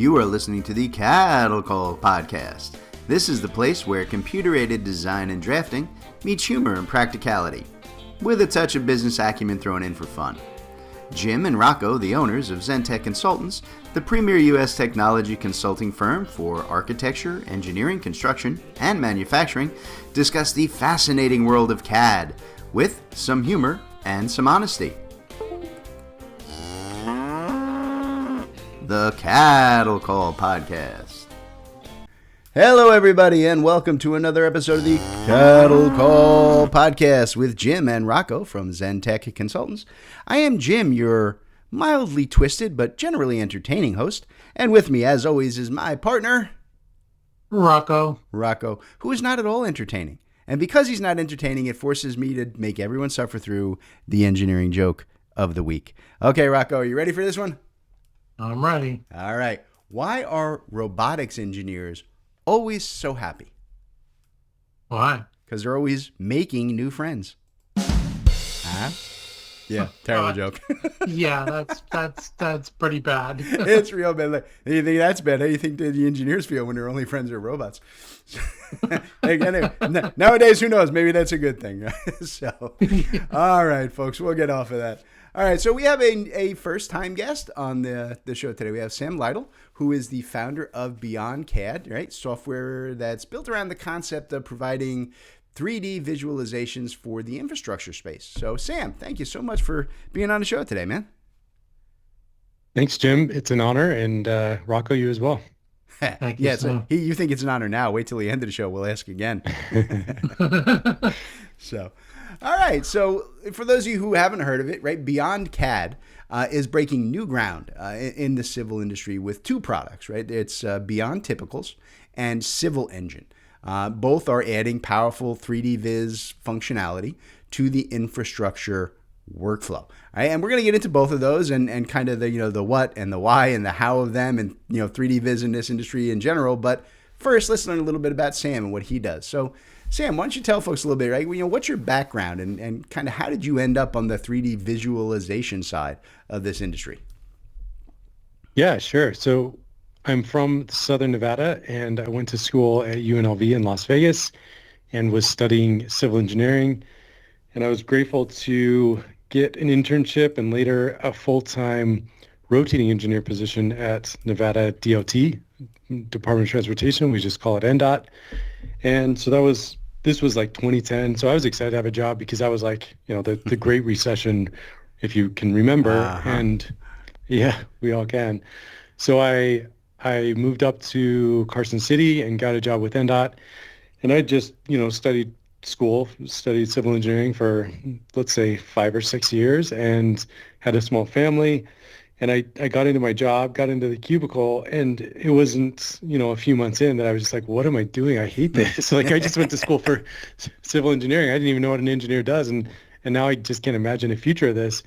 You are listening to the CADDle Call podcast. This is the place where computer-aided design and drafting meets humor and practicality, with a touch of business acumen thrown in for fun. Jim and Rocco, the owners of Zentech Consultants, the premier U.S. technology consulting firm for architecture, engineering, construction, and manufacturing, discuss the fascinating world of CAD with some humor and some honesty. The CADDle Call podcast. Hello, everybody, and welcome to another episode of the CADDle Call podcast with Jim and Rocco from Zentech Consultants. I am Jim, your mildly twisted but generally entertaining host, and with me, as always, is my partner, Rocco, who is not at all entertaining. And because he's not entertaining, it forces me to make everyone suffer through the engineering joke of the week. Okay, Rocco, are you ready for this one? I'm ready. All right. Why are robotics engineers always so happy? Why? Because they're always making new friends. Huh? Yeah, terrible joke. Yeah, that's pretty bad. It's real bad. Like, you think that's bad? How do you think the engineers feel when their only friends are robots? Anyway, nowadays, who knows? Maybe that's a good thing. So, all right, folks, we'll get off of that. All right, so we have a first-time guest on the show today. We have Sam Lytle, who is the founder of Beyond CAD, right? Software that's built around the concept of providing 3D visualizations for the infrastructure space. So, Sam, thank you so much for being on the show today, man. Thanks, Jim. It's an honor, and Rocco, you as well. Thank you. Yeah, you think it's an honor now. Wait till the end of the show. We'll ask again. So, all right. So for those of you who haven't heard of it, right, Beyond CAD is breaking new ground in the civil industry with two products, right? It's Beyond Typicals and Civil Engine. Both are adding powerful 3D viz functionality to the infrastructure workflow. Right? And we're going to get into both of those and kind of the what and the why and the how of them and 3D viz in this industry in general. But first, let's learn a little bit about Sam and what he does. So, Sam, why don't you tell folks a little bit, right? What's your background and kind of how did you end up on the 3D visualization side of this industry? Yeah, sure. So I'm from Southern Nevada, and I went to school at UNLV in Las Vegas and was studying civil engineering. And I was grateful to get an internship and later a full-time rotating engineer position at Nevada DOT, Department of Transportation. We just call it NDOT. And so this was like 2010. So I was excited to have a job because I was like, the Great Recession, if you can remember. Uh-huh. And yeah, we all can. So I moved up to Carson City and got a job with NDOT. And I just, studied civil engineering for, let's say, 5 or 6 years and had a small family. And I got into my job, got into the cubicle, and it wasn't, a few months in that I was just like, what am I doing? I hate this. Like, I just went to school for civil engineering. I didn't even know what an engineer does. And now I just can't imagine a future of this.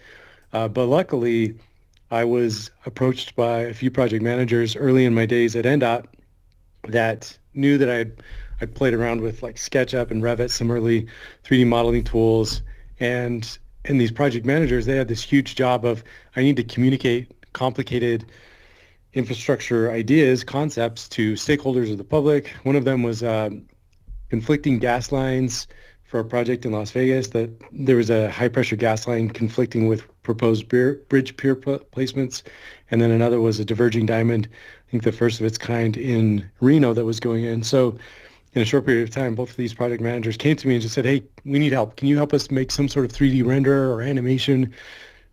But luckily, I was approached by a few project managers early in my days at NDOT that knew that I played around with like SketchUp and Revit, some early 3D modeling tools. And these project managers, they had this huge job of, I need to communicate complicated infrastructure ideas, concepts to stakeholders of the public. One of them was conflicting gas lines for a project in Las Vegas, that there was a high pressure gas line conflicting with proposed bridge pier placements. And then another was a diverging diamond, I think the first of its kind in Reno that was going in. So in a short period of time, both of these project managers came to me and just said, hey, we need help. Can you help us make some sort of 3D render or animation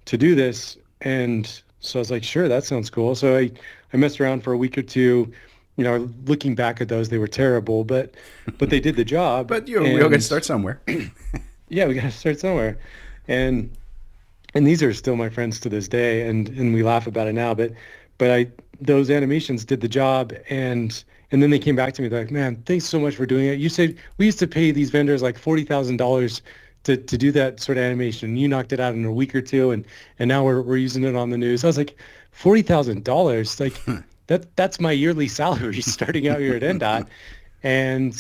to do this? And so I was like, sure, that sounds cool. So I messed around for a week or two. Looking back at those, they were terrible, but they did the job. But we all got to start somewhere. Yeah, we got to start somewhere. And these are still my friends to this day, and we laugh about it now. But those animations did the job, and then they came back to me. They're like, man, thanks so much for doing it. You said we used to pay these vendors like $40,000 to do that sort of animation. You knocked it out in a week or two, and now we're using it on the news. I was like, $40,000, like that's my yearly salary starting out here at NDOT. And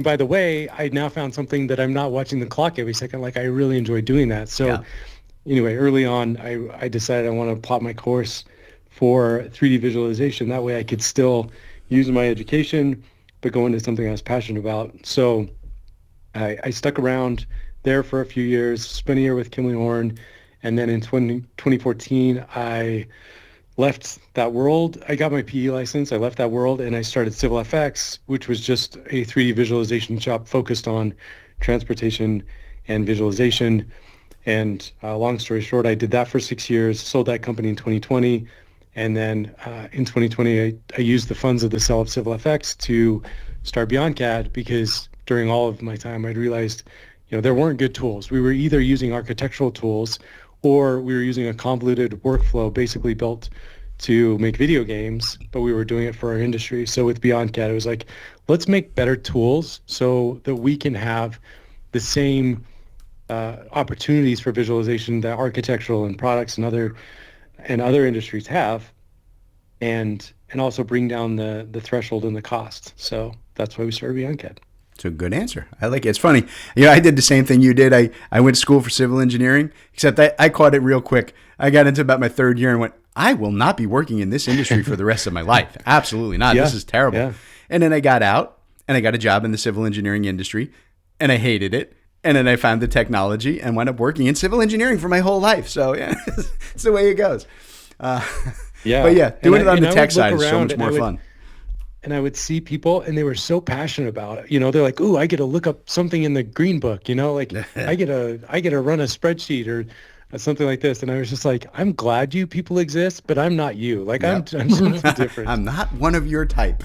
by the way, I now found something that I'm not watching the clock every second. Like, I really enjoy doing that. So anyway, early on, I decided I want to plot my course for 3D visualization. That way I could still use my education, but go into something I was passionate about. So I stuck around there for a few years, spent a year with Kimley Horn, and then in 2014, I left that world. I got my PE license. I left that world and I started Civil FX, which was just a 3D visualization shop focused on transportation and visualization. And long story short, I did that for 6 years, sold that company in 2020. And then in 2020, I used the funds of the sale of Civil FX to start Beyond CAD, because during all of my time, I'd realized, there weren't good tools. We were either using architectural tools or we were using a convoluted workflow basically built to make video games, but we were doing it for our industry. So with Beyond CAD, it was like, let's make better tools so that we can have the same opportunities for visualization that architectural and products and other industries have, and also bring down the threshold and the cost. So that's why we started Beyond CAD. It's a good answer. I like it. It's funny. I did the same thing you did. I went to school for civil engineering, except I caught it real quick. I got into about my third year and went, I will not be working in this industry for the rest of my life. Absolutely not. Yeah. This is terrible. Yeah. And then I got out and I got a job in the civil engineering industry and I hated it. And then I found the technology and wound up working in civil engineering for my whole life. So yeah, it's the way it goes. Yeah. But yeah, doing it on the tech side is so much and more fun. And I would see people and they were so passionate about it. They're like, "Ooh, I get to look up something in the green book, like I get to run a spreadsheet or something like this." And I was just like, "I'm glad you people exist, but I'm not you. Like Yep. I'm something different." I'm not one of your type.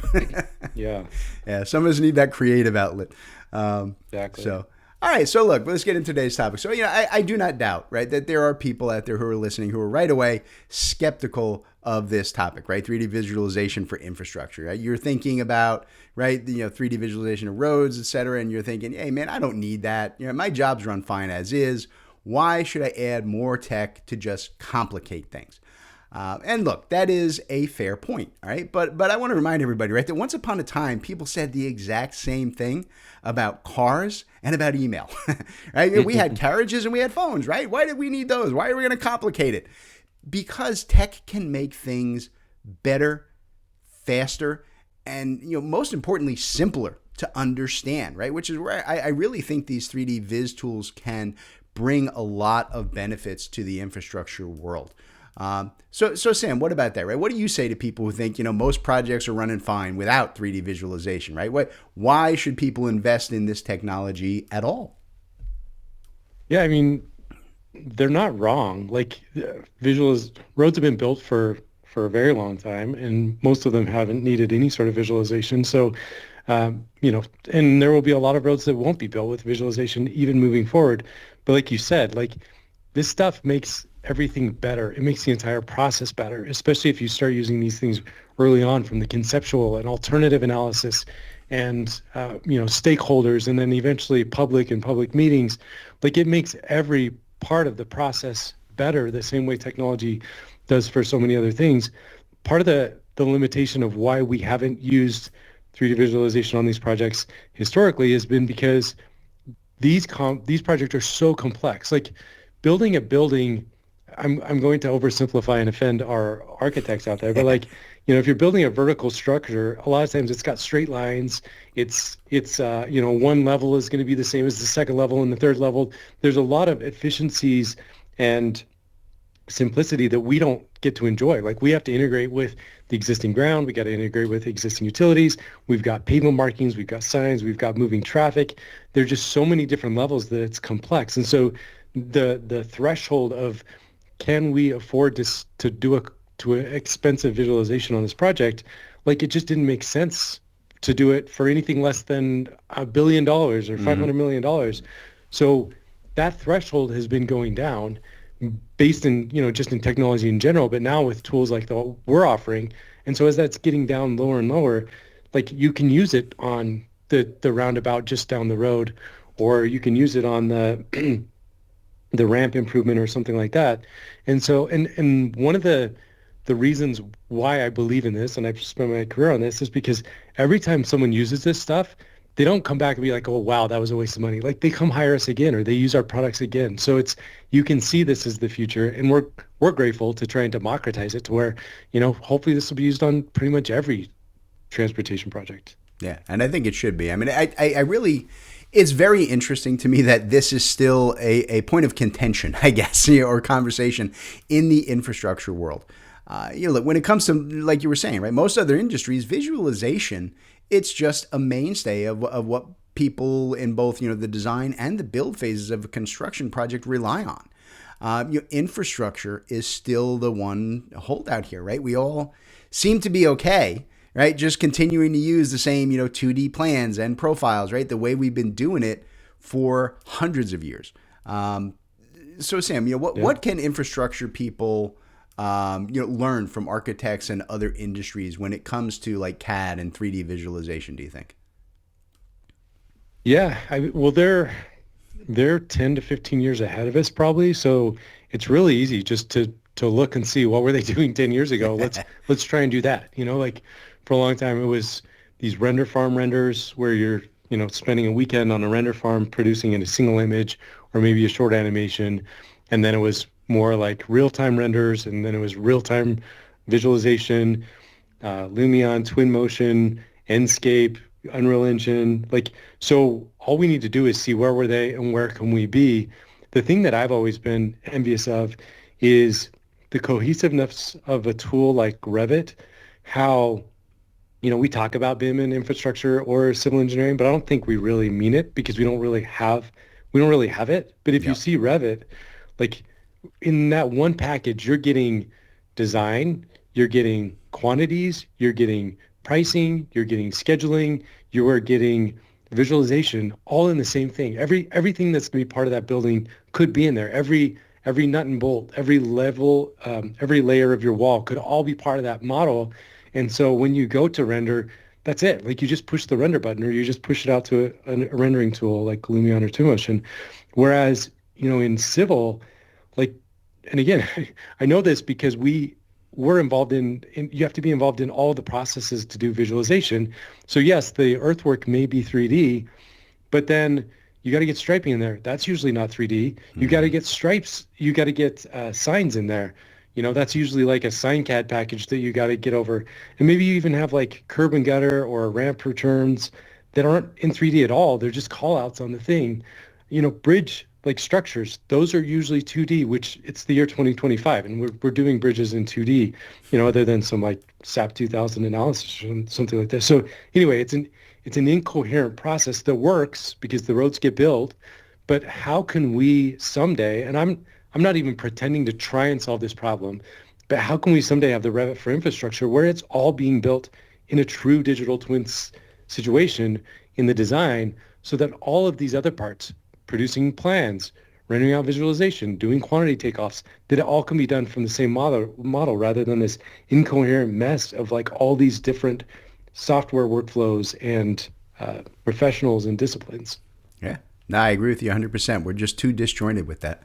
Yeah. Yeah, some of us need that creative outlet. Exactly. So, all right. So look, let's get into today's topic. So, I do not doubt, right, that there are people out there who are listening who are right away skeptical of this topic, right? 3D visualization for infrastructure, right? You're thinking about, right, 3D visualization of roads, et cetera, and you're thinking, hey, man, I don't need that. My jobs run fine as is. Why should I add more tech to just complicate things? And look, that is a fair point, all right? But I want to remind everybody, right, that once upon a time, people said the exact same thing about cars and about email, right? We had carriages and we had phones, right? Why did we need those? Why are we going to complicate it? Because tech can make things better, faster, and most importantly, simpler to understand, right? Which is where I really think these 3D viz tools can bring a lot of benefits to the infrastructure world. So Sam, what about that, right? What do you say to people who think, most projects are running fine without 3D visualization, right? Why should people invest in this technology at all? Yeah, I mean, they're not wrong. Like roads have been built for a very long time, and most of them haven't needed any sort of visualization. So, and there will be a lot of roads that won't be built with visualization even moving forward. But like you said, like this stuff makes everything better. It makes the entire process better, especially if you start using these things early on, from the conceptual and alternative analysis and, stakeholders, and then eventually public meetings. Like it makes every part of the process better, the same way technology does for so many other things. Part of the limitation of why we haven't used 3D visualization on these projects historically has been because these projects are so complex. Like building a building, I'm going to oversimplify and offend our architects out there, but like, if you're building a vertical structure, a lot of times it's got straight lines. It's one level is going to be the same as the second level and the third level. There's a lot of efficiencies and simplicity that we don't get to enjoy. Like we have to integrate with the existing ground. We got to integrate with existing utilities. We've got pavement markings. We've got signs. We've got moving traffic. There's just so many different levels that it's complex. And so the threshold of, can we afford to do an expensive visualization on this project? Like it just didn't make sense to do it for anything less than $1 billion or $500 million. So that threshold has been going down based in, just in technology in general, but now with tools like the we're offering. And so as that's getting down lower and lower, like you can use it on the roundabout just down the road, or you can use it on the the ramp improvement or something like that. And so, and one of the reasons why I believe in this, and I've spent my career on this, is because every time someone uses this stuff, they don't come back and be like, oh, wow, that was a waste of money. Like they come hire us again, or they use our products again. So you can see this as the future, and we're grateful to try and democratize it to where, hopefully this will be used on pretty much every transportation project. Yeah, and I think it should be. I mean, I really, it's very interesting to me that this is still a point of contention, I guess, or conversation in the infrastructure world. Look, when it comes to, like you were saying, right, most other industries, visualization, it's just a mainstay of what people in both, the design and the build phases of a construction project rely on. Infrastructure is still the one holdout here, right? We all seem to be okay, right? Just continuing to use the same, 2D plans and profiles, right? The way we've been doing it for hundreds of years. So Sam, what can infrastructure people, learn from architects and other industries when it comes to like CAD and 3D visualization, do you think? Yeah, well, they're 10 to 15 years ahead of us probably. So it's really easy just to look and see what were they doing 10 years ago. Let's try and do that. Like for a long time, it was these render farm renders where you're, spending a weekend on a render farm producing in a single image or maybe a short animation. And then it was more like real-time renders, and then it was real-time visualization, Lumion, Twinmotion, Enscape, Unreal Engine. So all we need to do is see where were they and where can we be. The thing that I've always been envious of is the cohesiveness of a tool like Revit, how we talk about BIM and infrastructure or civil engineering, but I don't think we really mean it because we don't really have it. But if you see Revit, like in that one package, you're getting design, you're getting quantities, you're getting pricing, you're getting scheduling, you are getting visualization, all in the same thing. Everything that's going to be part of that building could be in there. Every nut and bolt, every level, every layer of your wall could all be part of that model. And so when you go to render, that's it. Like you just push the render button, or you just push it out to a rendering tool like Lumion or Twinmotion. Whereas, in civil, like, and again, I know this because we're involved in, you have to be involved in all the processes to do visualization. So yes, the earthwork may be 3D, but then you got to get striping in there. That's usually not 3D. You got to get stripes. You got to get signs in there. That's usually like a sign CAD package that you got to get over. And maybe you even have like curb and gutter or ramp returns that aren't in 3D at all. They're just call outs on the thing. Bridge, like structures, those are usually 2D, which it's the year 2025. And we're doing bridges in 2D, other than some like SAP 2000 analysis or something like that. So anyway, it's an incoherent process that works because the roads get built. But how can we someday, and I'm not even pretending to try and solve this problem, but how can we someday have the Revit for infrastructure where it's all being built in a true digital twins situation in the design, so that all of these other parts, producing plans, rendering out visualization, doing quantity takeoffs, that it all can be done from the same model rather than this incoherent mess of like all these different software workflows and professionals and disciplines. Yeah, no, I agree with you 100%. We're just too disjointed with that.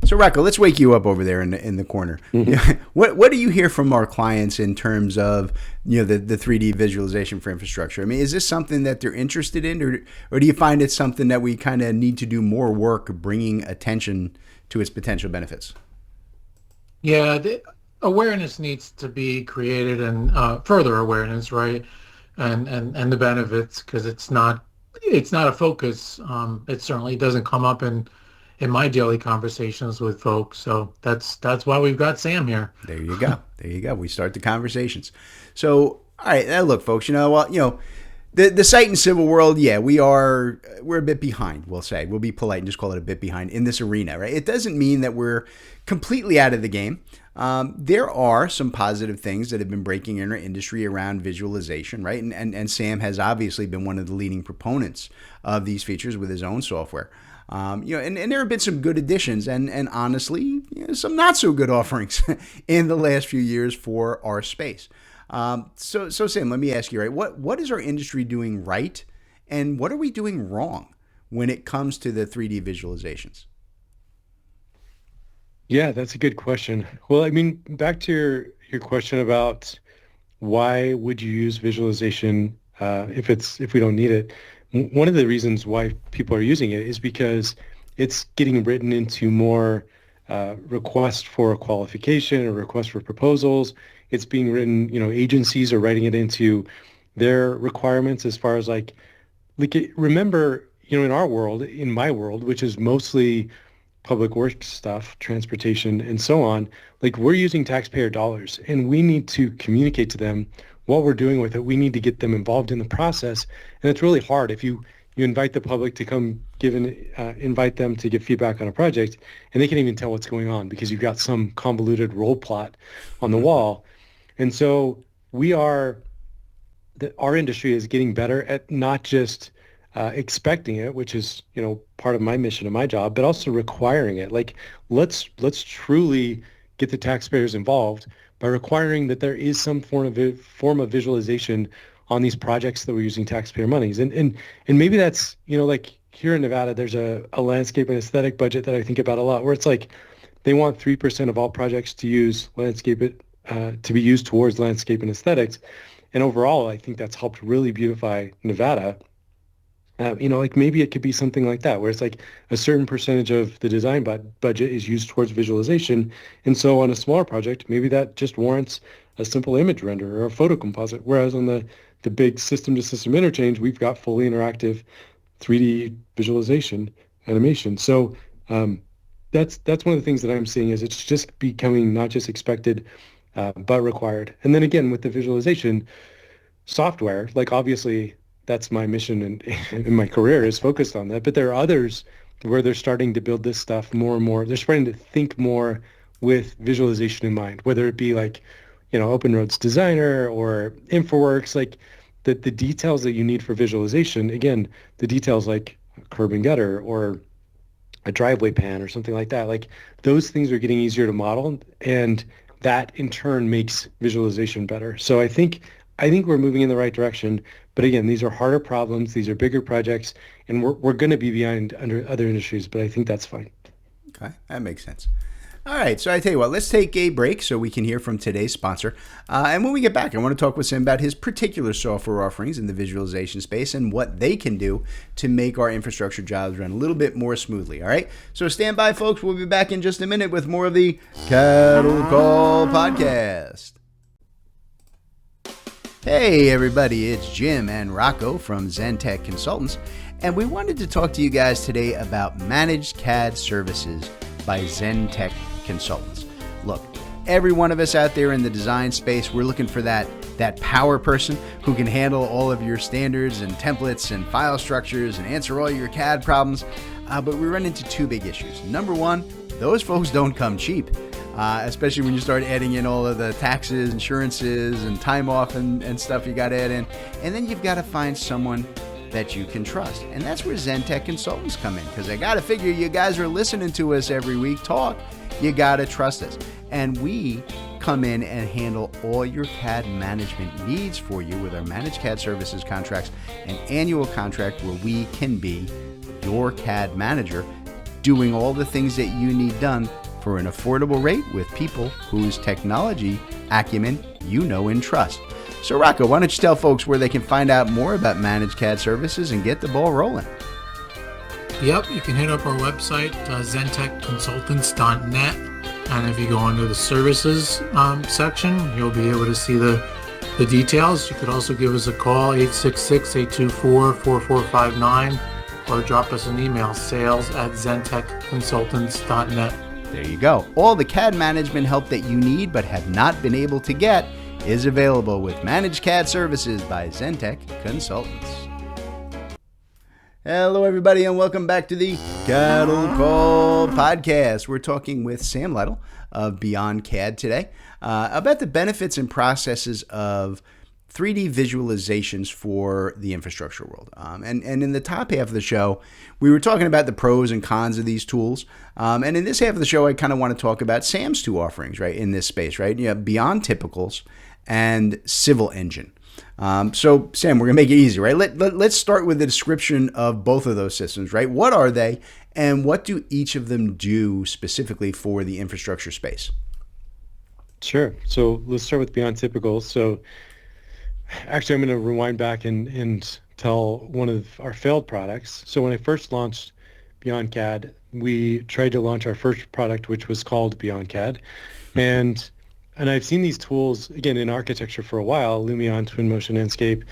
So Rocco, let's wake you up over there in the corner. Mm-hmm. What do you hear from our clients in terms of the 3D visualization for infrastructure? I mean, is this something that they're interested in, or do you find it's something that we kind of need to do more work bringing attention to its potential benefits? Yeah, the awareness needs to be created, and further awareness, right? And the benefits, because it's not a focus. It certainly doesn't come up in my daily conversations with folks. So that's why we've got Sam here. There you go. We start the conversations. So, all right, now look, folks, the site and civil world, yeah, we're a bit behind, we'll say. We'll be polite and just call it a bit behind in this arena, right? It doesn't mean that we're completely out of the game. There are some positive things that have been breaking in our industry around visualization, right? And Sam has obviously been one of the leading proponents of these features with his own software. And there have been some good additions and honestly, some not so good offerings in the last few years for our space. So Sam, let me ask you, right? What is our industry doing right, and what are we doing wrong when it comes to the 3D visualizations? Yeah, that's a good question. Well, I mean, back to your question about why would you use visualization if we don't need it. One of the reasons why people are using it is because it's getting written into more requests for qualification or requests for proposals. It's being written, agencies are writing it into their requirements as far as like remember, in our world, in my world, which is mostly public works stuff, transportation, and so on, like we're using taxpayer dollars and we need to communicate to them what we're doing with it. We need to get them involved in the process. And it's really hard if you invite the public to come invite them to give feedback on a project and they can't even tell what's going on because you've got some convoluted role plot on the wall. And so our industry is getting better at not just expecting it, which is, part of my mission and my job, but also requiring it. Like, let's truly get the taxpayers involved by requiring that there is some form of visualization on these projects that we're using taxpayer monies. And maybe that's, like here in Nevada, there's a landscape and aesthetic budget that I think about a lot, where it's like they want 3% of all projects to use to be used towards landscape and aesthetics. And overall, I think that's helped really beautify Nevada. Like maybe it could be something like that, where it's like a certain percentage of the design budget is used towards visualization. And so on a smaller project, maybe that just warrants a simple image render or a photo composite. Whereas on the big system-to-system interchange, we've got fully interactive 3D visualization animation. So that's one of the things that I'm seeing is it's just becoming not just expected, but required. And then again, with the visualization software, like obviously that's my mission and my career is focused on that. But there are others where they're starting to build this stuff more and more. They're starting to think more with visualization in mind, whether it be like, Open Roads Designer or InfoWorks, like the details that you need for visualization. Again, the details like curb and gutter or a driveway pan or something like that. Like those things are getting easier to model, and that in turn makes visualization better. So I think we're moving in the right direction. But again, these are harder problems. These are bigger projects, and we're going to be behind under other industries. But I think that's fine. Okay, that makes sense. All right, so I tell you what, let's take a break so we can hear from today's sponsor. And when we get back, I want to talk with Sam about his particular software offerings in the visualization space and what they can do to make our infrastructure jobs run a little bit more smoothly. All right, so stand by, folks. We'll be back in just a minute with more of the CADDle Call podcast. Hey everybody, it's Jim and Rocco from Zentech Consultants, and we wanted to talk to you guys today about Managed CAD Services by Zentech Consultants. Look, every one of us out there in the design space, we're looking for that power person who can handle all of your standards and templates and file structures and answer all your CAD problems, but we run into two big issues. Number one, those folks don't come cheap. Especially when you start adding in all of the taxes, insurances, and time off and stuff you got to add in. And then you've got to find someone that you can trust. And that's where Zentech Consultants come in, because I got to figure you guys are listening to us every week talk. You got to trust us. And we come in and handle all your CAD management needs for you with our Managed CAD Services contracts, an annual contract where we can be your CAD manager, doing all the things that you need done for an affordable rate with people whose technology acumen you know and trust. So Rocco, why don't you tell folks where they can find out more about Managed CAD Services and get the ball rolling? Yep, you can hit up our website, zentechconsultants.net, and if you go under the services section, you'll be able to see the details. You could also give us a call, 866-824-4459, or drop us an email, sales@zentechconsultants.net. There you go. All the CAD management help that you need but have not been able to get is available with Managed CAD Services by Zentech Consultants. Hello, everybody, and welcome back to the CADDle Call podcast. We're talking with Sam Lytle of Beyond CAD today about the benefits and processes of 3D visualizations for the infrastructure world. And in the top half of the show, we were talking about the pros and cons of these tools. And in this half of the show, I kind of want to talk about Sam's two offerings, right, in this space, right? You have Beyond Typicals and Civil Engine. So Sam, we're going to make it easy, right? Let's start with the description of both of those systems, right? What are they, and what do each of them do specifically for the infrastructure space? Sure. So let's start with Beyond Typicals. So actually, I'm going to rewind back and tell one of our failed products. So when I first launched Beyond CAD, we tried to launch our first product, which was called Beyond CAD. And I've seen these tools, again, in architecture for a while, Lumion, Twinmotion, Enscape,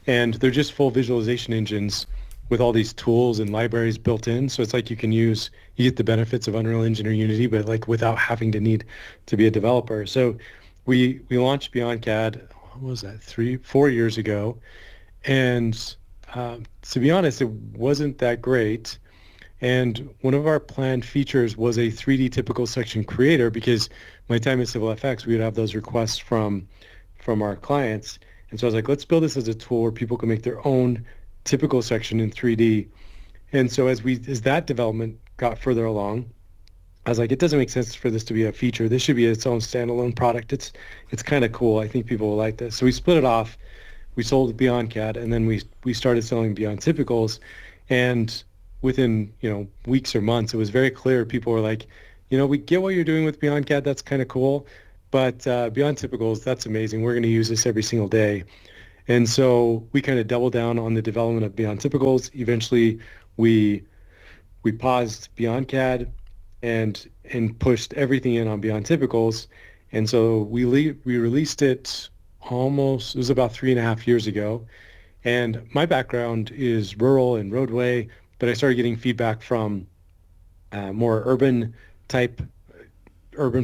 and they're just full visualization engines with all these tools and libraries built in. So it's like you get the benefits of Unreal Engine or Unity, but like without having to need to be a developer. So we launched Beyond CAD, what was that, 4 years ago. And to be honest, it wasn't that great. And one of our planned features was a 3D typical section creator, because my time at Civil FX, we would have those requests from our clients. And so I was like, let's build this as a tool where people can make their own typical section in 3D. And so as that development got further along, I was like, it doesn't make sense for this to be a feature. This should be its own standalone product. It's kind of cool. I think people will like this. So we split it off. We sold Beyond CAD, and then we started selling Beyond Typicals. And within, weeks or months, it was very clear. People were like, we get what you're doing with Beyond CAD. That's kind of cool. But Beyond Typicals, that's amazing. We're going to use this every single day. And so we kind of doubled down on the development of Beyond Typicals. Eventually, we paused Beyond CAD and pushed everything in on Beyond Typicals. And so we released it it was about 3.5 years ago. And my background is rural and roadway, but I started getting feedback from more urban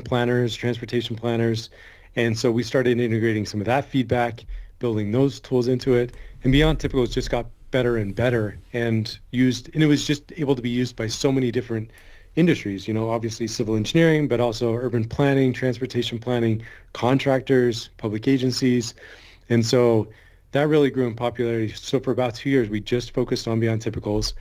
planners, transportation planners. And so we started integrating some of that feedback, building those tools into it. And Beyond Typicals just got better and better and it was just able to be used by so many different industries, obviously civil engineering, but also urban planning, transportation planning, contractors, public agencies. And so that really grew in popularity. So for about 2 years, we just focused on Beyond Typicals.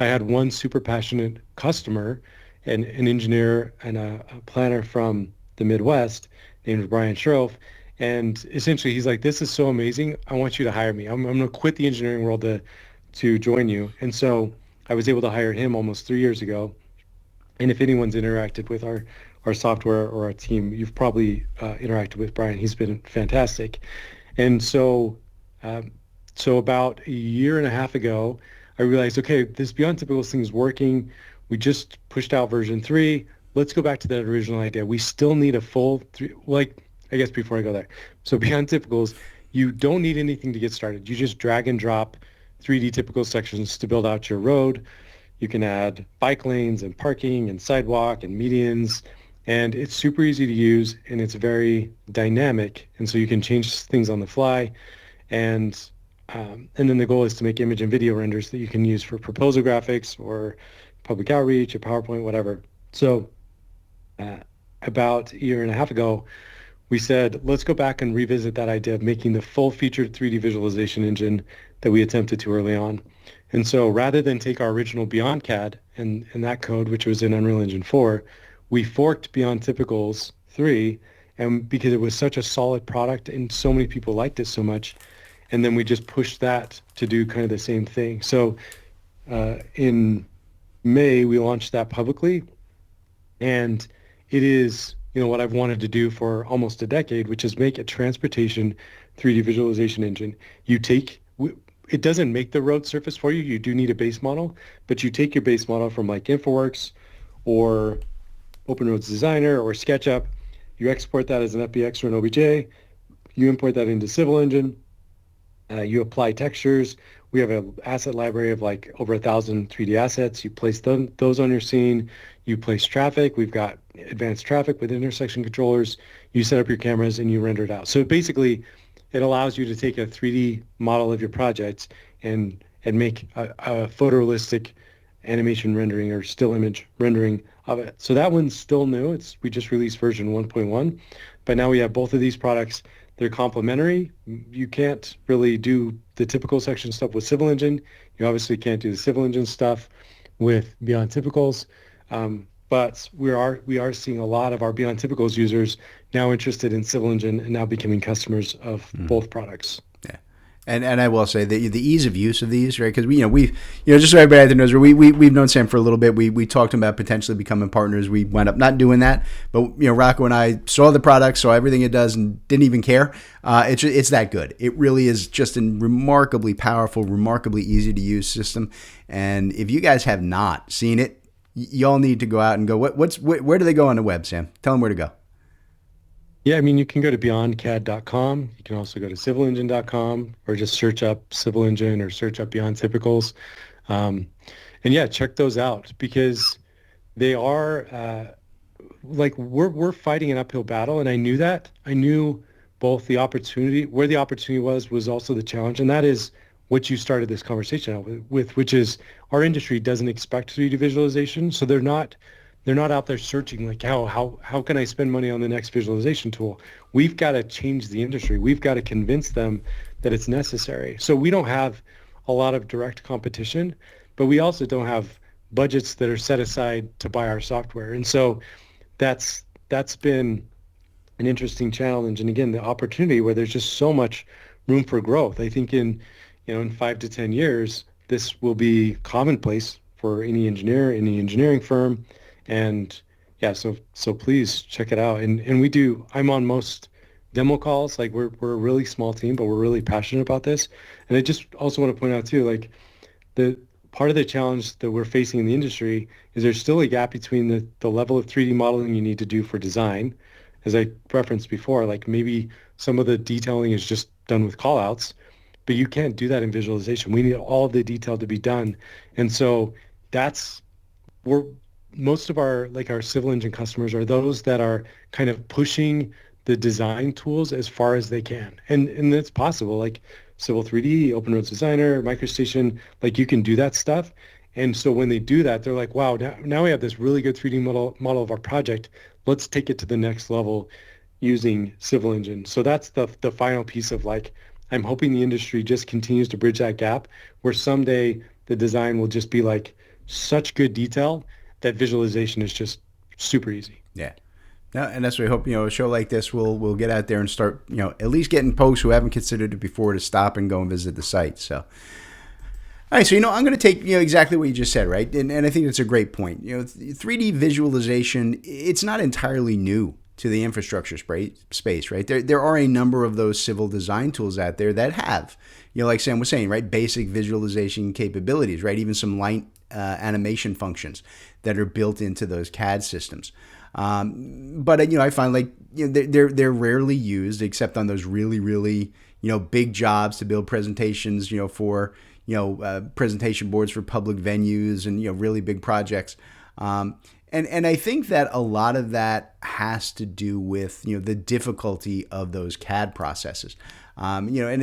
I had one super passionate customer, an engineer and a planner from the Midwest named Brian Schroff. And essentially, he's like, this is so amazing. I want you to hire me. I'm going to quit the engineering world to join you. And so I was able to hire him almost 3 years ago. And if anyone's interacted with our software or our team, you've probably interacted with Brian. He's been fantastic. And so about a year and a half ago, I realized, okay, this Beyond Typicals thing is working. We just pushed out version 3. Let's go back to that original idea. We still need a full I guess before I go there. So Beyond Typicals, you don't need anything to get started. You just drag and drop 3D typical sections to build out your road. You can add bike lanes and parking and sidewalk and medians, and it's super easy to use and it's very dynamic. And so you can change things on the fly. And then the goal is to make image and video renders that you can use for proposal graphics or public outreach or PowerPoint, whatever. So about a year and a half ago, we said, let's go back and revisit that idea of making the full-featured 3D visualization engine that we attempted to early on. And so rather than take our original Beyond CAD and that code, which was in Unreal Engine 4, we forked Beyond Typicals 3, and because it was such a solid product and so many people liked it so much, and then we just pushed that to do kind of the same thing. So in May, we launched that publicly, and it is what I've wanted to do for almost a decade, which is make a transportation 3D visualization engine. It doesn't make the road surface for you. You do need a base model, but you take your base model from like InfoWorks or Open Roads Designer or SketchUp. You export that as an FBX or an OBJ. You import that into Civil Engine. You apply textures. We have an asset library of like over 1,000 3D assets. You place those on your scene. You place traffic. We've got advanced traffic with intersection controllers. You set up your cameras and you render it out. So basically, it allows you to take a 3D model of your projects and make a photorealistic animation rendering or still image rendering of it. So that one's still new. We just released version 1.1, but now we have both of these products. They're complementary. You can't really do the typical section stuff with Civil Engine. You obviously can't do the Civil Engine stuff with Beyond Typicals. But we are seeing a lot of our Beyond Typicals users now interested in Civil Engine and now becoming customers of both products. Yeah. And I will say the ease of use of these, right? Because we've just so everybody out there knows, we've known Sam for a little bit. We talked about potentially becoming partners. We wound up not doing that, but Rocco and I saw the product, saw everything it does, and didn't even care. It's that good. It really is just a remarkably powerful, remarkably easy to use system. And if you guys have not seen it, y'all need to go out and go. Where do they go on the web, Sam? Tell them where to go. Yeah, I mean, you can go to beyondcad.com. You can also go to civilengine.com or just search up Civil Engine or search up Beyond Typicals. Um, and yeah, check those out because they are like we're fighting an uphill battle. And I knew that. I knew both where the opportunity was also the challenge. And that is what you started this conversation out with, which is our industry doesn't expect 3D visualization. So they're not out there searching like how can I spend money on the next visualization tool? We've got to change the industry. We've got to convince them that it's necessary. So we don't have a lot of direct competition, but we also don't have budgets that are set aside to buy our software. And so that's been an interesting challenge. And again, the opportunity where there's just so much room for growth. I think in 5 to 10 years, this will be commonplace for any engineer, any engineering firm. And yeah, so please check it out. And I'm on most demo calls. Like we're a really small team, but we're really passionate about this. And I just also want to point out too, like the part of the challenge that we're facing in the industry is there's still a gap between the level of 3D modeling you need to do for design. As I referenced before, like maybe some of the detailing is just done with callouts, but you can't do that in visualization. We need all of the detail to be done. And so most of our Civil Engine customers are those that are kind of pushing the design tools as far as they can. And it's possible, like Civil 3D, Open Roads Designer, MicroStation, like you can do that stuff. And so when they do that, they're like, wow, now we have this really good 3D model of our project. Let's take it to the next level using Civil Engine. So that's the final piece of like, I'm hoping the industry just continues to bridge that gap where someday the design will just be like such good detail that visualization is just super easy. Yeah. No, and that's what I hope, a show like this will get out there and start, at least getting folks who haven't considered it before to stop and go and visit the site. So, all right. So, I'm going to take, exactly what you just said, right? And I think that's a great point. 3D visualization, it's not entirely new to the infrastructure space, right? There are a number of those civil design tools out there that have, like Sam was saying, right? Basic visualization capabilities, right? Even some light animation functions that are built into those CAD systems. But I find like they're rarely used except on those really, really big jobs to build presentations for presentation boards for public venues and really big projects. And I think that a lot of that has to do with the difficulty of those CAD processes. And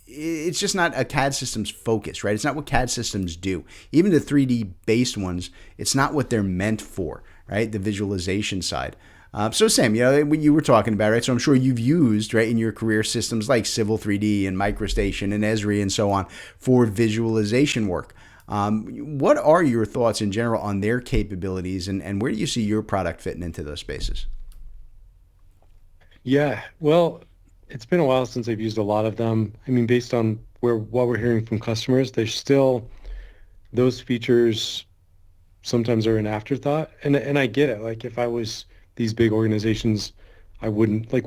it's just not a CAD system's focus, right? It's not what CAD systems do. Even the 3D based ones, it's not what they're meant for, right? The visualization side. So Sam, when you were talking about it, right? So I'm sure you've used, right, in your career systems like Civil 3D and MicroStation and Esri and so on for visualization work. What are your thoughts in general on their capabilities and where do you see your product fitting into those spaces? Yeah, well, it's been a while since I've used a lot of them. I mean, based on what we're hearing from customers, there's still those features sometimes are an afterthought. And I get it. Like if I was these big organizations, I wouldn't like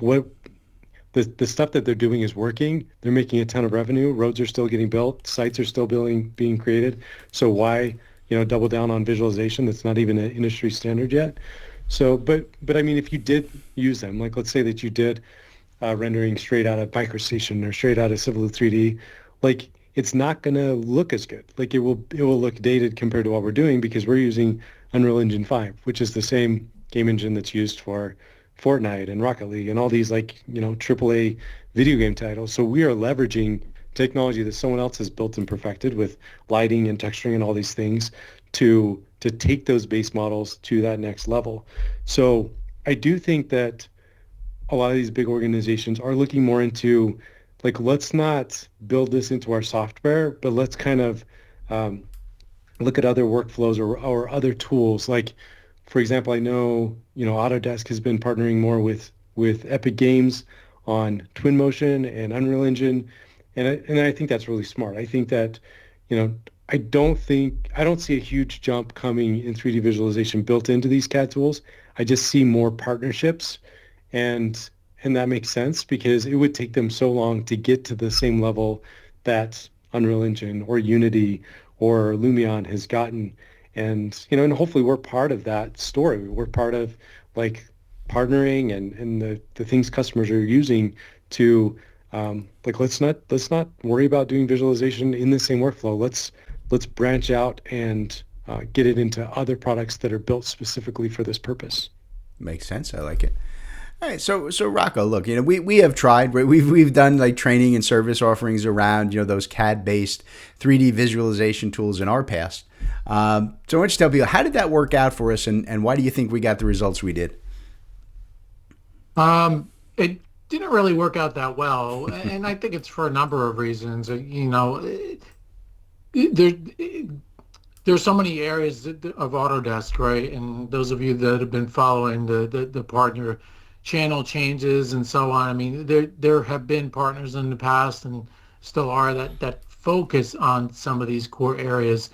the stuff that they're doing is working. They're making a ton of revenue. Roads are still getting built. Sites are still being created. So why, double down on visualization that's not even an industry standard yet? So, but I mean, if you did use them, like let's say that you did rendering straight out of MicroStation or straight out of Civil 3D, like it's not going to look as good. Like it will look dated compared to what we're doing because we're using Unreal Engine 5, which is the same game engine that's used for Fortnite and Rocket League and all these AAA video game titles. So we are leveraging technology that someone else has built and perfected with lighting and texturing and all these things to take those base models to that next level. So I do think that a lot of these big organizations are looking more into like, let's not build this into our software, but let's kind of look at other workflows or other tools. Like, for example, I know, Autodesk has been partnering more with Epic Games on Twinmotion and Unreal Engine. And I think that's really smart. I think that, you know, I don't see a huge jump coming in 3D visualization built into these CAD tools. I just see more partnerships, and that makes sense because it would take them so long to get to the same level that Unreal Engine or Unity or Lumion has gotten. And, and hopefully we're part of that story. We're part of like partnering and the things customers are using to like let's not worry about doing visualization in the same workflow. Let's branch out and get it into other products that are built specifically for this purpose. Makes sense. I like it. All right, so Rocco, look, we have tried, right? We've done like training and service offerings around, those CAD-based 3D visualization tools in our past. So I want you to tell people, how did that work out for us, and why do you think we got the results we did? It didn't really work out that well, and I think it's for a number of reasons. There's so many areas of Autodesk, right? And those of you that have been following the partner channel changes and so on, I mean, there have been partners in the past and still are that focus on some of these core areas.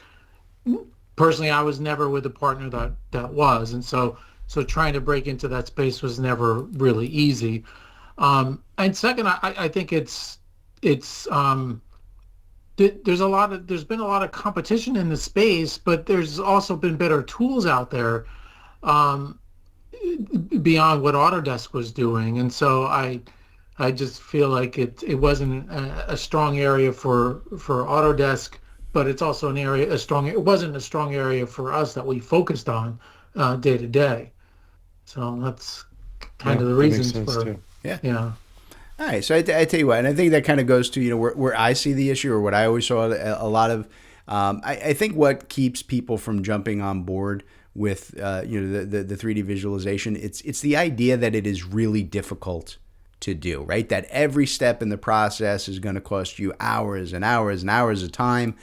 Personally, I was never with a partner that was, and so trying to break into that space was never really easy. And second, I think it's there's been a lot of competition in the space, but there's also been better tools out there beyond what Autodesk was doing, and so I just feel like it wasn't a strong area for Autodesk, but it's also it wasn't a strong area for us that we focused on day to day. So that's kind of the reasons for too. Yeah. All right, so I tell you what, and I think that kind of goes to where I see the issue, or what I always saw a lot of. I think what keeps people from jumping on board with the 3D visualization, it's the idea that it is really difficult to do, right? That every step in the process is going to cost you hours and hours and hours of time,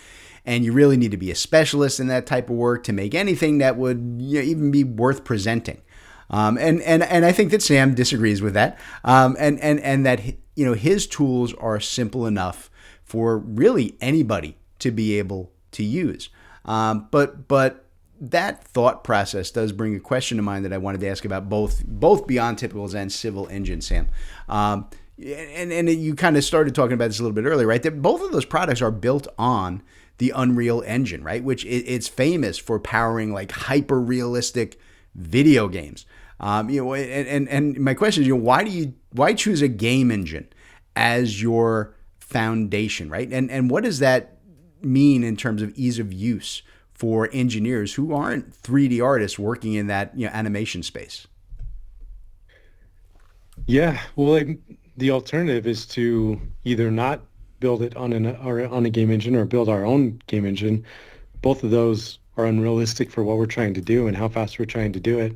and you really need to be a specialist in that type of work to make anything that would even be worth presenting. And I think that Sam disagrees with that, and that his tools are simple enough for really anybody to be able to use. But that thought process does bring a question to mind that I wanted to ask about both Beyond Typicals and Civil Engine, Sam. And you kind of started talking about this a little bit earlier, right? That both of those products are built on the Unreal Engine, right? Which it's famous for powering like hyper realistic video games. And my question is, why choose a game engine as your foundation, right? And what does that mean in terms of ease of use for engineers who aren't 3D artists working in that animation space? Yeah, well, the alternative is to either not build it on a game engine or build our own game engine. Both of those are unrealistic for what we're trying to do and how fast we're trying to do it.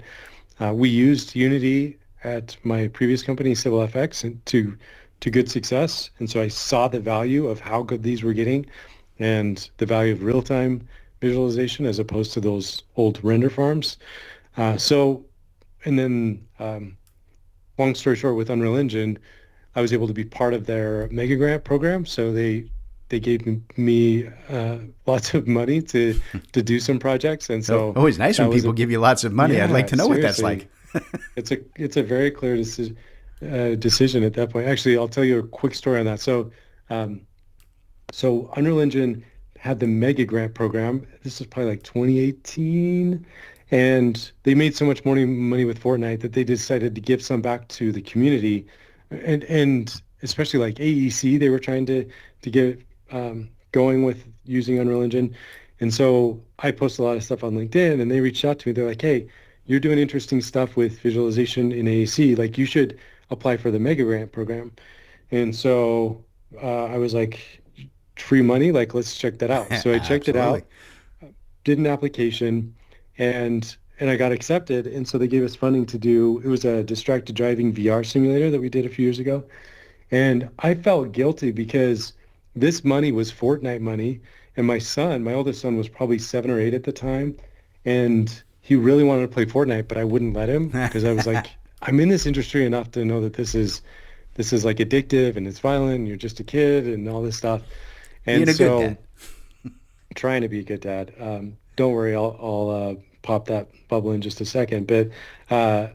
We used Unity at my previous company, Civil FX, and to good success, and so I saw the value of how good these were getting, and the value of real-time visualization as opposed to those old render farms. And then long story short, with Unreal Engine, I was able to be part of their mega grant program. So they gave me lots of money to do some projects, and so always nice when people give you lots of money. Yeah, I'd like to know seriously. what that's like. It's a very clear decision at that point. Actually, I'll tell you a quick story on that. So Unreal Engine had the mega grant program. This was probably like 2018, and they made so much money with Fortnite that they decided to give some back to the community, and especially like AEC, they were trying to get going with using Unreal Engine. And so I post a lot of stuff on LinkedIn, and they reached out to me. They're like, hey, you're doing interesting stuff with visualization in AEC. Like, you should apply for the mega grant program. And so I was like, free money? Like, let's check that out. So I checked it out, did an application, and I got accepted. And so they gave us funding to do, it was a distracted driving VR simulator that we did a few years ago. And I felt guilty because this money was Fortnite money. And my oldest son was probably 7 or 8 at the time. And he really wanted to play Fortnite, but I wouldn't let him because I was like, I'm in this industry enough to know that this is this is like addictive and it's violent and you're just a kid and all this stuff. Being And a good so dad. trying to be a good dad. Don't worry, I'll pop that bubble in just a second. But uh,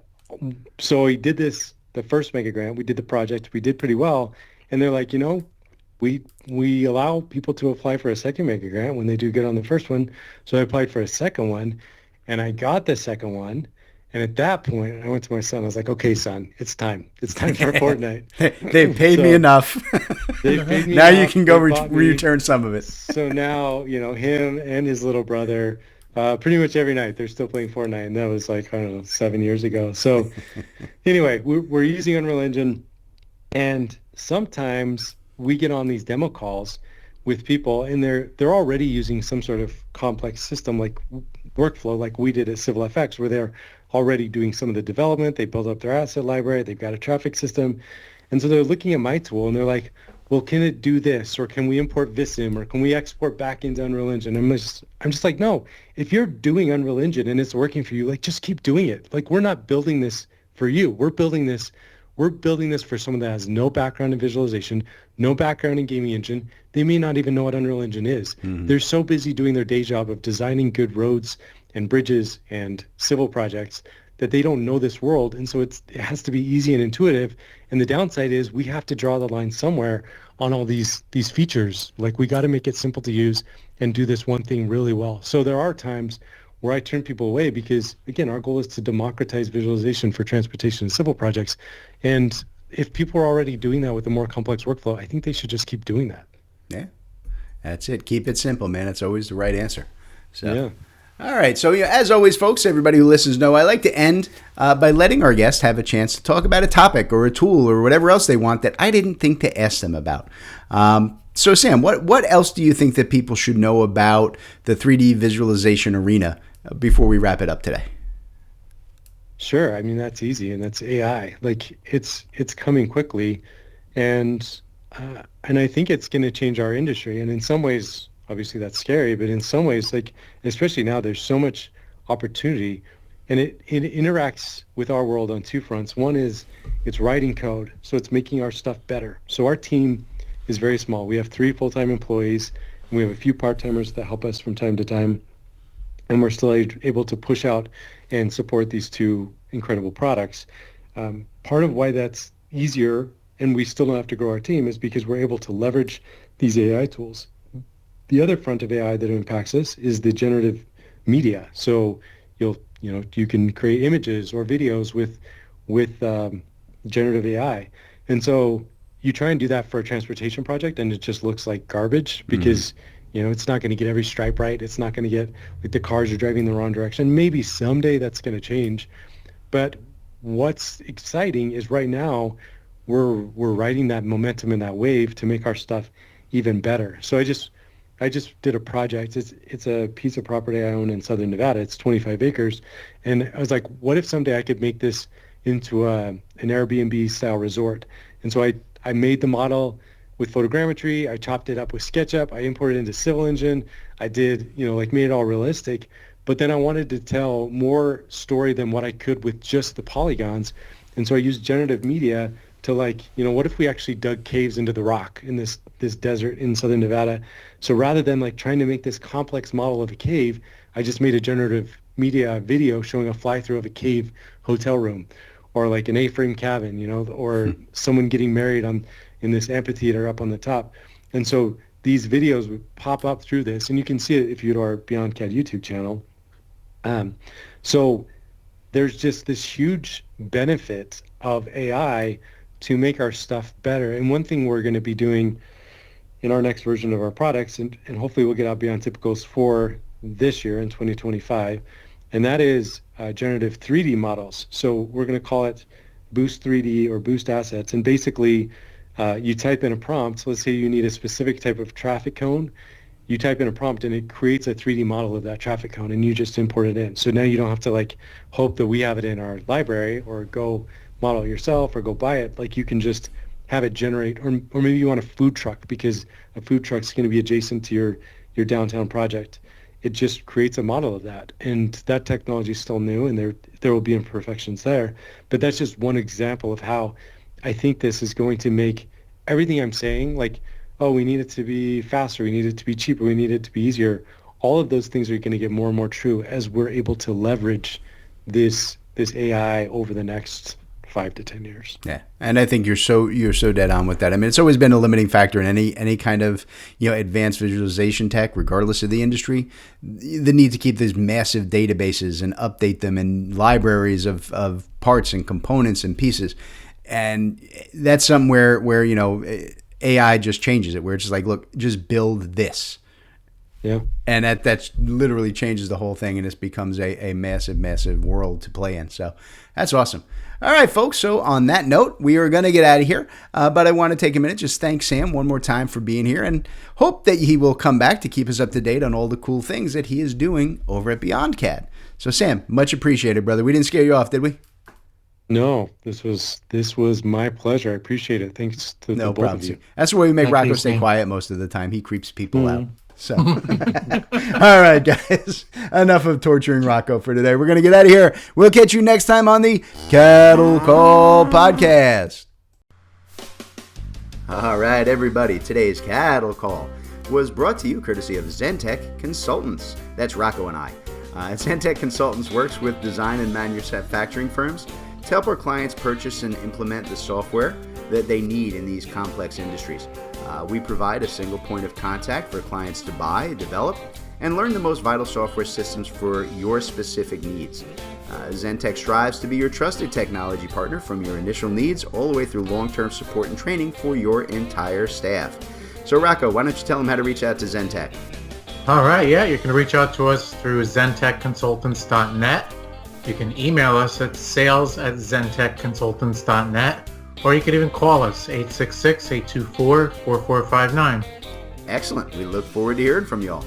so we did this, the first mega grant, we did the project, we did pretty well. And they're like, we allow people to apply for a second mega grant when they do good on the first one. So I applied for a second one and I got the second one. And at that point, I went to my son. I was like, okay, son, it's time. It's time for Fortnite. They've paid me So enough. they paid me Now you enough. can go They bought me. return some of it. So now, him and his little brother, pretty much every night, they're still playing Fortnite. And that was like, I don't know, 7 years ago. So anyway, we're using Unreal Engine. And sometimes we get on these demo calls with people and they're already using some sort of complex system like workflow like we did at Civil FX, where they're already doing some of the development. They build up their asset library. They've got a traffic system. And so they're looking at my tool and they're like, well, can it do this? Or can we import Vissim? Or can we export back into Unreal Engine? I'm just like, no, if you're doing Unreal Engine and it's working for you, like just keep doing it. Like we're not building this for you. We're building this for someone that has no background in visualization, no background in gaming engine. They may not even know what Unreal Engine is. They're so busy doing their day job of designing good roads and bridges and civil projects that they don't know this world. And so it has to be easy and intuitive. And the downside is we have to draw the line somewhere on all these features. Like we got to make it simple to use and do this one thing really well. So there are times where I turn people away because, again, our goal is to democratize visualization for transportation and civil projects. And if people are already doing that with a more complex workflow, I think they should just keep doing that. Yeah, that's it. Keep it simple, man. It's always the right answer. So. Yeah. All right. So, as always, folks, everybody who listens know I like to end by letting our guests have a chance to talk about a topic or a tool or whatever else they want that I didn't think to ask them about. So, Sam, what else do you think that people should know about the 3D visualization arena before we wrap it up today? Sure. I mean, that's easy, and that's AI. Like it's coming quickly, and I think it's going to change our industry. And in some ways, obviously that's scary, but in some ways, like especially now, there's so much opportunity, and it interacts with our world on two fronts. One is it's writing code, so it's making our stuff better. So our team is very small. We have 3 full-time employees, and we have a few part-timers that help us from time to time, and we're still able to push out and support these 2 incredible products. Part of why that's easier and we still don't have to grow our team is because we're able to leverage these AI tools. The other front of AI that impacts us is the generative media. So you can create images or videos with generative AI. And so you try and do that for a transportation project and it just looks like garbage because it's not going to get every stripe right. It's not going to get like the cars are driving in the wrong direction. Maybe someday that's going to change. But what's exciting is right now we're riding that momentum and that wave to make our stuff even better. So I just did a project. It's a piece of property I own in Southern Nevada. It's 25 acres. And I was like, what if someday I could make this into an Airbnb style resort? And so I made the model with photogrammetry. I chopped it up with SketchUp. I imported it into Civil Engine. I did, made it all realistic. But then I wanted to tell more story than what I could with just the polygons. And so I used generative media to what if we actually dug caves into the rock in this desert in Southern Nevada? So rather than trying to make this complex model of a cave, I just made a generative media video showing a fly-through of a cave hotel room or like an A-frame cabin, or someone getting married in this amphitheater up on the top. And so these videos would pop up through this, and you can see it if you go to our Beyond CAD YouTube channel. So there's just this huge benefit of AI to make our stuff better. And one thing we're going to be doing in our next version of our products, and hopefully we'll get out Beyond Typicals for this year in 2025, and that is generative 3D models. So we're going to call it Boost 3D or Boost Assets. And basically, you type in a prompt. So let's say you need a specific type of traffic cone. You type in a prompt and it creates a 3D model of that traffic cone and you just import it in. So now you don't have to hope that we have it in our library or go model it yourself or go buy it. You can just have it generate, or maybe you want a food truck because a food truck is going to be adjacent to your downtown project. It just creates a model of that. And that technology is still new and there will be imperfections there. But that's just one example of how I think this is going to make everything I'm saying, like, oh, we need it to be faster, we need it to be cheaper, we need it to be easier. All of those things are going to get more and more true as we're able to leverage this AI over the next 5 to 10 years. Yeah, and I think you're so dead on with that. I mean, it's always been a limiting factor in any kind of advanced visualization tech, regardless of the industry. The need to keep these massive databases and update them in libraries of parts and components and pieces, and that's something where AI just changes it. Where it's just like, look, just build this. Yeah. And that literally changes the whole thing, and this becomes a massive world to play in. So that's awesome. All right, folks. So on that note, we are going to get out of here. But I want to take a minute, just thank Sam one more time for being here, and hope that he will come back to keep us up to date on all the cool things that he is doing over at Beyond CAD. So Sam, much appreciated, brother. We didn't scare you off, did we? No, this was my pleasure. I appreciate it. Thanks to the both of you. That's the way we make Rocco stay quiet most of the time. He creeps people out. So, all right, guys, enough of torturing Rocco for today. We're going to get out of here. We'll catch you next time on the CADDle Call podcast. All right, everybody, today's CADDle Call was brought to you courtesy of Zentech Consultants. That's Rocco and I. Zentech Consultants works with design and manufacturing firms to help our clients purchase and implement the software that they need in these complex industries. We provide a single point of contact for clients to buy, develop, and learn the most vital software systems for your specific needs. Zentech strives to be your trusted technology partner from your initial needs all the way through long-term support and training for your entire staff. So Rocco, why don't you tell them how to reach out to Zentech? All right, yeah, you can reach out to us through zentechconsultants.net. You can email us at sales@zentechconsultants.net. Or you could even call us, 866-824-4459. Excellent. We look forward to hearing from you all.